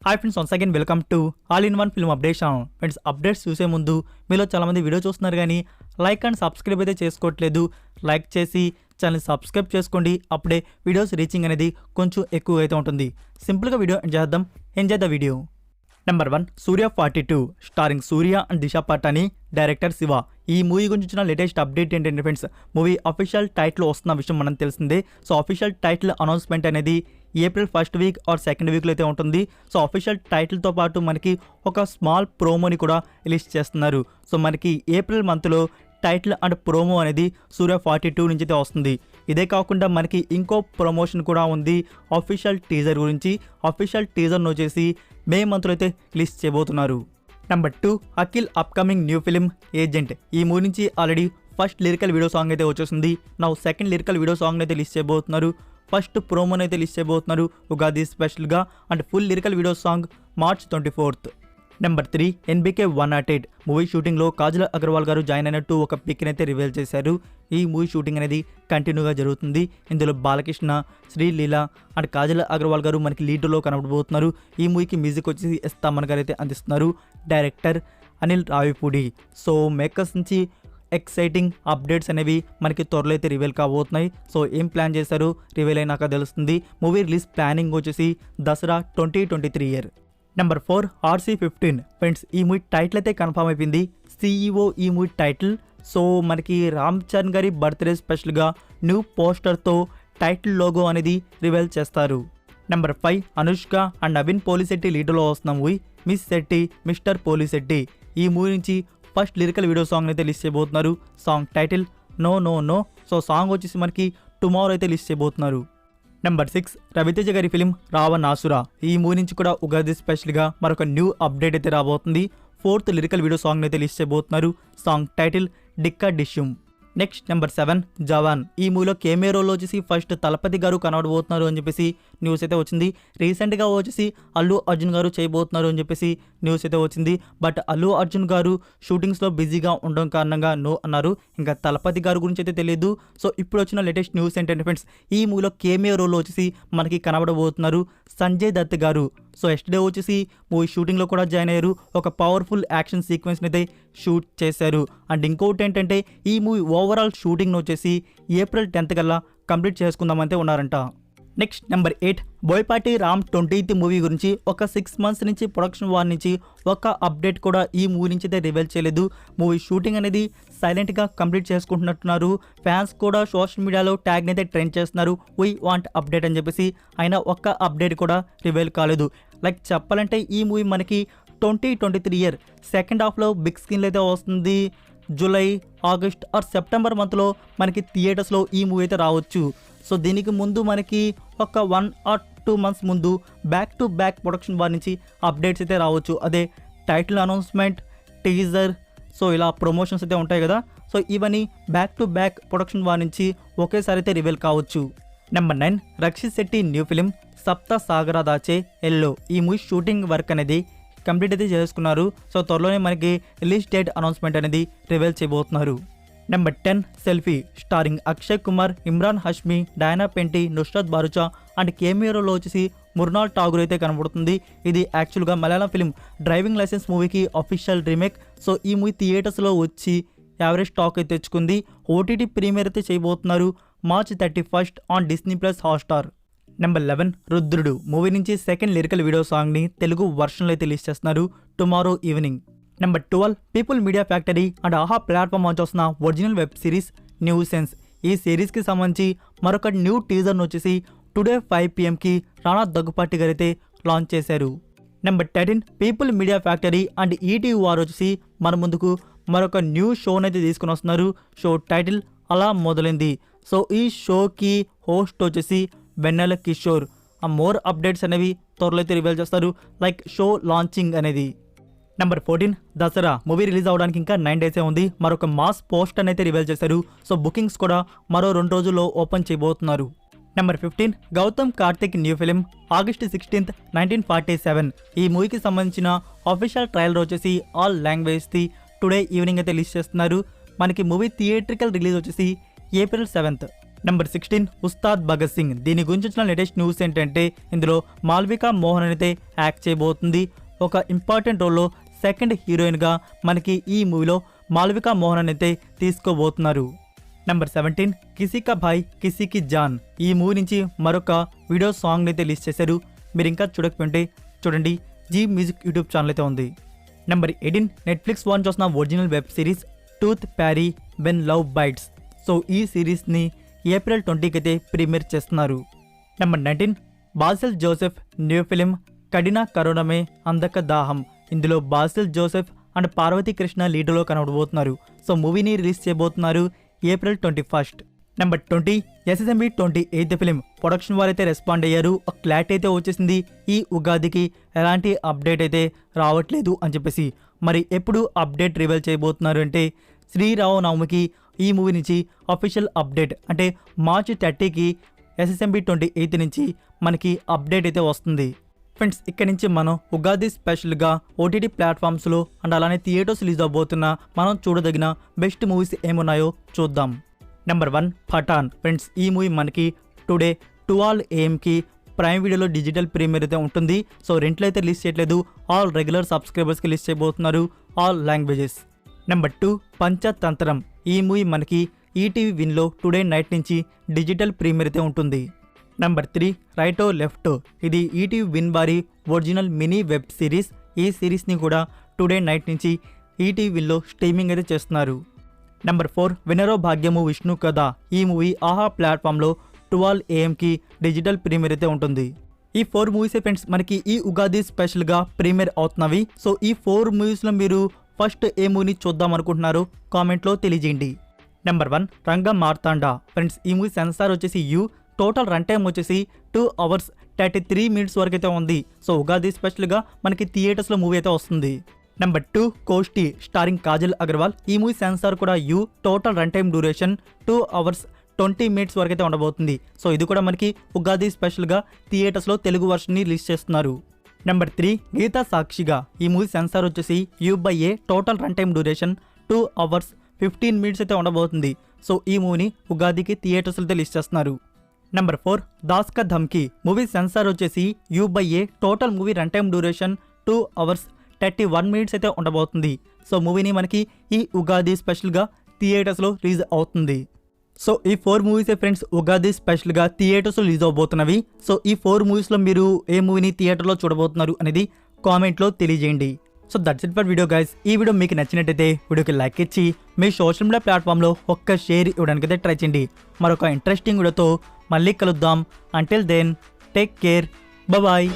Hi friends, once again welcome to all in one film update channel. Friends, updates చూసే ముందు మీలో చాలామంది video చూస్తున్నారు కానీ లైక్ అండ్ సబ్స్క్రైబ్ అయితే చేసుకోవట్లేదు. లైక్ చేసి ఛానల్ సబ్స్క్రైబ్ చేసుకోండి. అప్పుడే వీడియోస్ రీచింగ్ అనేది కొంచెం ఎక్కువ అయితే ఉంటుంది. సింపుల్గా video enjoy the video. Number 1, Surya 42 starring Surya and Disha Patani, director Shiva. ఈ మూవీ గురించి వచ్చిన లేటెస్ట్ అప్డేట్ ఏంటంటే ఫ్రెండ్స్, మూవీ అఫీషియల్ టైటిల్ వస్తున్న విషయం మనం తెలిసిందే. సో అఫీషియల్ టైటిల్ అనౌన్స్మెంట్ అనేది April 1st week or 2nd వీక్లో అయితే ఉంటుంది. సో అఫీషియల్ టైటిల్తో పాటు మనకి ఒక స్మాల్ ప్రోమోని కూడా రిలీజ్ చేస్తున్నారు. సో మనకి ఏప్రిల్ మంత్లో టైటిల్ అండ్ ప్రోమో అనేది సూర్య 42 నుంచి అయితే వస్తుంది. ఇదే కాకుండా మనకి ఇంకో ప్రమోషన్ కూడా ఉంది అఫీషియల్ టీజర్ గురించి. అఫీషియల్ టీజర్ను వచ్చేసి మే మంత్లో అయితే రిలీజ్ చేయబోతున్నారు. Number 2, Akhil upcoming new film agent. ఈ మూవీ నుంచి already first lyrical video song అయితే వచ్చేసింది. నా సెకండ్ లిరికల్ వీడియో సాంగ్ అయితే రిలీజ్ చేయబోతున్నారు. ఫస్ట్ ప్రోమోని అయితే రిలీజ్ చేయబోతున్నారు ఉగాది స్పెషల్గా. And full lyrical video song March 24th. Number 3, NBK 108 movie షూటింగ్లో కాజల్ అగర్వాల్ గారు జాయిన్ అయినట్టు ఒక పిక్ని అయితే రివీల్ చేశారు. ఈ మూవీ షూటింగ్ అనేది కంటిన్యూగా జరుగుతుంది. ఇందులో బాలకృష్ణ, శ్రీలీల అండ్ కాజల్ అగర్వాల్ గారు మనకి లీడర్లో కనబడబోతున్నారు. ఈ మూవీకి మ్యూజిక్ వచ్చేసి ఎస్ తమన్ గారు అయితే అందిస్తున్నారు. Director Anil Ravipudi. So makers నుంచి ఎక్సైటింగ్ అప్డేట్స్ అనేవి మనకి త్వరలో అయితే రివీల్ కాబోతున్నాయి. సో ఏం ప్లాన్ చేశారు రివీల్ అయినాక తెలుస్తుంది. మూవీ రిలీజ్ ప్లానింగ్ వచ్చేసి Dasara 2023 year. Number 4, RC15 friends, ఈ మూవీ టైటిల్ అయితే కన్ఫర్మ్ అయిపోయింది. CEO ఈ మూవీ టైటిల్. సో మనకి రామ్ చరణ్ గారి బర్త్డే స్పెషల్గా న్యూ పోస్టర్తో టైటిల్ లోగో అనేది రివీల్ చేస్తారు. నెంబర్ 5, అనుష్క అండ్ నవీన్ పోలిశెట్టి లీడర్లో వస్తున్న movie miss Shetty mister Polishetty. ఈ మూవీ నుంచి ఫస్ట్ లిరికల్ వీడియో సాంగ్ అయితే రిలీజ్ చేయబోతున్నారు. Song title no no no. So song వచ్చేసి మనకి టుమారో అయితే రిలీజ్ చేయబోతున్నారు. నెంబర్ 6, రవితేజ గారి ఫిలిం రావణాసురా. ఈ మూవీ నుంచి కూడా ఉగాది స్పెషల్గా మరొక న్యూ అప్డేట్ అయితే రాబోతుంది. 4th లిరికల్ వీడియో సాంగ్ అయితే రిలీజ్ చేయబోతున్నారు. సాంగ్ టైటిల్ డిక్కా డిష్యూమ్. Next number 7, Jawan. ఈ మూవీలో కెమెరాలో వచ్చేసి ఫస్ట్ తలపతి గారు కనబడబోతున్నారు అని చెప్పేసి న్యూస్ అయితే వచ్చింది. రీసెంట్గా వచ్చేసి అల్లు అర్జున్ గారు చేయబోతున్నారు అని చెప్పేసి న్యూస్ అయితే వచ్చింది. బట్ అల్లు అర్జున్ గారు షూటింగ్స్లో బిజీగా ఉండడం కారణంగా నో అన్నారు. ఇంకా తలపతి గారు గురించి అయితే తెలియదు. సో ఇప్పుడు వచ్చిన లేటెస్ట్ న్యూస్ ఏంటంటే ఫ్రెండ్స్, ఈ మూవీలో కెమెరాలో వచ్చేసి మనకి కనబడబోతున్నారు సంజయ్ దత్ గారు. సో ఎస్టర్డే వచ్చేసి మూవీ షూటింగ్లో కూడా జాయిన్ అయ్యారు. ఒక పవర్ఫుల్ యాక్షన్ సీక్వెన్స్ని అయితే షూట్ చేశారు. అండ్ ఇంకోటి ఏంటంటే ఈ మూవీ ఓవరాల్ షూటింగ్ను వచ్చేసి ఏప్రిల్ 10th కల్లా కంప్లీట్ చేసుకుందామంటే ఉన్నారంట. Next number 8, Boyapati Ram 20th movie గురించి ఒక 6 months నుంచి ప్రొడక్షన్ వార్ నుంచి ఒక అప్డేట్ కూడా ఈ మూవీ నుంచి అయితే రివీల్ చేయలేదు. మూవీ షూటింగ్ అనేది సైలెంట్గా కంప్లీట్ చేసుకుంటున్నట్టున్నారు. ఫ్యాన్స్ కూడా సోషల్ మీడియాలో ట్యాగ్ని అయితే ట్రెండ్ చేస్తున్నారు, వీ వాంట్ అప్డేట్ అని చెప్పేసి. అయినా ఒక్క అప్డేట్ కూడా రివీల్ కాలేదు. లైక్ చెప్పాలంటే ఈ మూవీ మనకి 2023 ఇయర్ సెకండ్ హాఫ్లో బిగ్ స్క్రీన్లో అయితే వస్తుంది. జూలై, ఆగస్ట్ ఆర్ సెప్టెంబర్ మంత్లో మనకి థియేటర్స్లో ఈ మూవీ అయితే రావచ్చు. సో దీనికి ముందు మనకి ఒక 1 or 2 months ముందు బ్యాక్ టు బ్యాక్ ప్రొడక్షన్ వారి నుంచి అప్డేట్స్ అయితే రావచ్చు. అదే టైటిల్ అనౌన్స్మెంట్, టీజర్, సో ఇలా ప్రమోషన్స్ అయితే ఉంటాయి కదా. సో ఇవన్నీ బ్యాక్ టు బ్యాక్ ప్రొడక్షన్ వారి నుంచి ఒకేసారి అయితే రివీల్ కావచ్చు. Number 9, Rakshit Shetty new film Sapta Sagara Daache Ello. ఈ మూవీ షూటింగ్ వర్క్ అనేది కంప్లీట్ అయితే చేసుకున్నారు. సో త్వరలోనే మనకి రిలీజ్ డేట్ అనౌన్స్మెంట్ అనేది రివీల్ చేయబోతున్నారు. Number 10, selfie starring Akshay Kumar, Emraan Hashmi, Diana Penty, Nushrat Bharucha and కెమెరాలో వచ్చేసి ముర్నాల్ ఠాగూర్ అయితే కనబడుతుంది. ఇది యాక్చువల్గా మలయాళం ఫిలిం డ్రైవింగ్ లైసెన్స్ మూవీకి అఫీషియల్ రీమేక్. సో ఈ మూవీ థియేటర్స్లో వచ్చి యావరేజ్ టాక్ అయితే తెచ్చుకుంది. OTT ప్రీమియర్ అయితే చేయబోతున్నారు March 31st on Disney+ Hotstar. Number 11, Rudrudu movie నుంచి సెకండ్ లిరికల్ వీడియో సాంగ్ని తెలుగు వర్షన్లో అయితే రిలీజ్ చేస్తున్నారు tomorrow evening. Number 12, people media factory and ఆహా ప్లాట్ఫామ్ లాంచ్ వస్తున్న original web series new sense. ఈ సిరీస్కి సంబంధించి మరొక న్యూ టీజర్ను వచ్చేసి టుడే 5 PM రాణా దగ్గుపాటి గారు అయితే లాంచ్ చేశారు. Number 13, people media factory and ETV వారు వచ్చేసి మన ముందుకు మరొక న్యూ షోని అయితే తీసుకుని వస్తున్నారు. షో టైటిల్ అలా మొదలైంది. సో ఈ షోకి హోస్ట్ వచ్చేసి వెన్నెల కిషోర్. ఆ మోర్ అప్డేట్స్ అనేవి త్వరలో అయితే రివీల్ చేస్తారు, లైక్ షో లాంచింగ్ అనేది. నెంబర్ 14, దసరా మూవీ రిలీజ్ అవడానికి ఇంకా 9 days ఉంది. మరొక మాస్ పోస్ట్ అయితే రివీల్ చేశారు. సో బుకింగ్స్ కూడా మరో 2 రోజుల్లో ఓపెన్ చేయబోతున్నారు. Number 15, Gautham Karthik new film August 16th 1947. ఈ మూవీకి సంబంధించిన అఫీషియల్ ట్రైలర్ వచ్చేసి ఆల్ లాంగ్వేజ్ది టుడే ఈవినింగ్ అయితే రిలీజ్ చేస్తున్నారు. మనకి మూవీ థియేట్రికల్ రిలీజ్ వచ్చేసి April 7th. Number 16 Ustaad Bhagat Singh. దీని గురించి వచ్చిన లేటెస్ట్ న్యూస్ ఏంటంటే ఇందులో మాల్వికా మోహన్ అయితే యాక్ట్ చేయబోతుంది. ఒక ఇంపార్టెంట్ రోల్లో సెకండ్ హీరోయిన్గా మనకి ఈ మూవీలో మాల్వికా మోహన్ అయితే తీసుకోబోతున్నారు. నెంబర్ 17 కిసీ కా భాయ్ కిసీ కి జాన్. ఈ మూవీ నుంచి మరొక వీడియో సాంగ్ అయితే రిలీజ్ చేశారు. మీరు ఇంకా చూడకపోతే చూడండి, జీ మ్యూజిక్ యూట్యూబ్ ఛానల్ అయితే ఉంది. నెంబర్ 18 నెట్ఫ్లిక్స్ వన్ చూసిన original web series tooth Pari when love bites. So ఈ సిరీస్ని ఏప్రిల్ 20కి అయితే ప్రీమియర్ చేస్తున్నారు. Number 19 Basil Joseph new film Kadina Kadoramee Anthakadaham. ఇందులో బాసిల్ జోసెఫ్ అండ్ పార్వతీ కృష్ణ లీడర్లో కనబడబోతున్నారు. సో మూవీని రిలీజ్ చేయబోతున్నారు April 21. Number 20 SSMB 28th film production వారైతే రెస్పాండ్ అయ్యారు. ఒక క్లారిటీ అయితే వచ్చేసింది, ఈ ఉగాదికి ఎలాంటి అప్డేట్ అయితే రావట్లేదు అని చెప్పేసి. మరి ఎప్పుడు అప్డేట్ రివీల్ చేయబోతున్నారు అంటే శ్రీరామనవమికి ఈ మూవీ నుంచి అఫీషియల్ అప్డేట్ అంటే మార్చి 30కి SSMB 28 నుంచి మనకి అప్డేట్ అయితే వస్తుంది. ఫ్రెండ్స్, ఇక్కడ నుంచి మనం ఉగాది స్పెషల్గా ఓటీటీ ప్లాట్ఫామ్స్లో అండ్ అలానే థియేటర్స్ రిలీజ్ అవబోతున్న మనం చూడదగిన బెస్ట్ మూవీస్ ఏమున్నాయో చూద్దాం. నెంబర్ 1 పఠాన్. ఫ్రెండ్స్, ఈ మూవీ మనకి టుడే 12 AM ప్రైమ్ వీడియోలో డిజిటల్ ప్రీమియర్ అయితే ఉంటుంది. సో రెంట్లో అయితే రిలీజ్ చేయట్లేదు, ఆల్ రెగ్యులర్ సబ్స్క్రైబర్స్కి రిలీజ్ చేయబోతున్నారు, ఆల్ లాంగ్వేజెస్. నెంబర్ 2 పంచతంత్రం. ఈ మూవీ మనకి ఈటీవీ విన్లో టుడే నైట్ నుంచి డిజిటల్ ప్రీమియర్ అయితే ఉంటుంది. నెంబర్ 3 రైటో లెఫ్టో. ఇది ఈటీవీ విన్ వారి ఒరిజినల్ మినీ వెబ్ సిరీస్. ఈ సిరీస్ని కూడా టుడే నైట్ నుంచి ఈటీవీ విన్లో స్ట్రీమింగ్ అయితే చేస్తున్నారు. నెంబర్ 4 వినరో భాగ్యము విష్ణు కథ. ఈ మూవీ ఆహా ప్లాట్ఫామ్లో 12 AM డిజిటల్ ప్రీమియర్ అయితే ఉంటుంది. ఈ 4 మూవీసే ఫ్రెండ్స్ మనకి ఈ ఉగాది స్పెషల్గా ప్రీమియర్ అవుతున్నవి. సో ఈ 4 మూవీస్లో మీరు ఫస్ట్ ఏ మూవీని చూద్దాం అనుకుంటున్నారో కామెంట్లో తెలియజేయండి. నెంబర్ 1 రంగ మార్తాండా. ఫ్రెండ్స్, ఈ మూవీ సెన్సార్ వచ్చేసి టోటల్ రన్ టైం వచ్చేసి 2 hours 33 minutes వరకు అయితే ఉంది. సో ఉగాది స్పెషల్గా మనకి థియేటర్స్లో మూవీ అయితే వస్తుంది. Number 2 Ghosty starring Kajal Aggarwal. ఈ మూవీ సెన్సార్ కూడా total run time duration 2 hours 20 minutes వరకు అయితే ఉండబోతుంది. సో ఇది కూడా మనకి ఉగాది స్పెషల్గా థియేటర్స్లో తెలుగు వర్షన్ని రిలీజ్ చేస్తున్నారు. నెంబర్ 3 గీతా సాక్షిగా. ఈ మూవీ సెన్సార్ వచ్చేసి U/A total run time duration 2 hours 15 minutes అయితే ఉండబోతుంది. సో ఈ మూవీని ఉగాదికి థియేటర్స్లో రిలీజ్ చేస్తున్నారు. నెంబర్ 4 దాస్ కా ధమ్కీ. మూవీ సెన్సార్ వచ్చేసి U/A total movie run time duration 2 hours 31 minutes అయితే ఉండబోతుంది. సో మూవీని మనకి ఈ ఉగాది స్పెషల్గా థియేటర్స్లో రిలీజ్ అవుతుంది. సో ఈ 4 మూవీసే ఫ్రెండ్స్ ఉగాది స్పెషల్గా థియేటర్స్లో రిలీజ్ అవబోతున్నవి. సో ఈ 4 మూవీస్లో మీరు ఏ మూవీని థియేటర్లో చూడబోతున్నారు అనేది కామెంట్లో తెలియజేయండి. So that's it for video guys. ఈ వీడియో మీకు నచ్చినట్టయితే వీడియోకి లైక్ ఇచ్చి మీ సోషల్ మీడియా ప్లాట్ఫామ్లో ఒక్క షేర్ ఇవ్వడానికైతే ట్రై చేయండి. మరొక ఇంట్రెస్టింగ్ వీడియోతో మళ్ళీ కలుద్దాం. Until then take care, bye.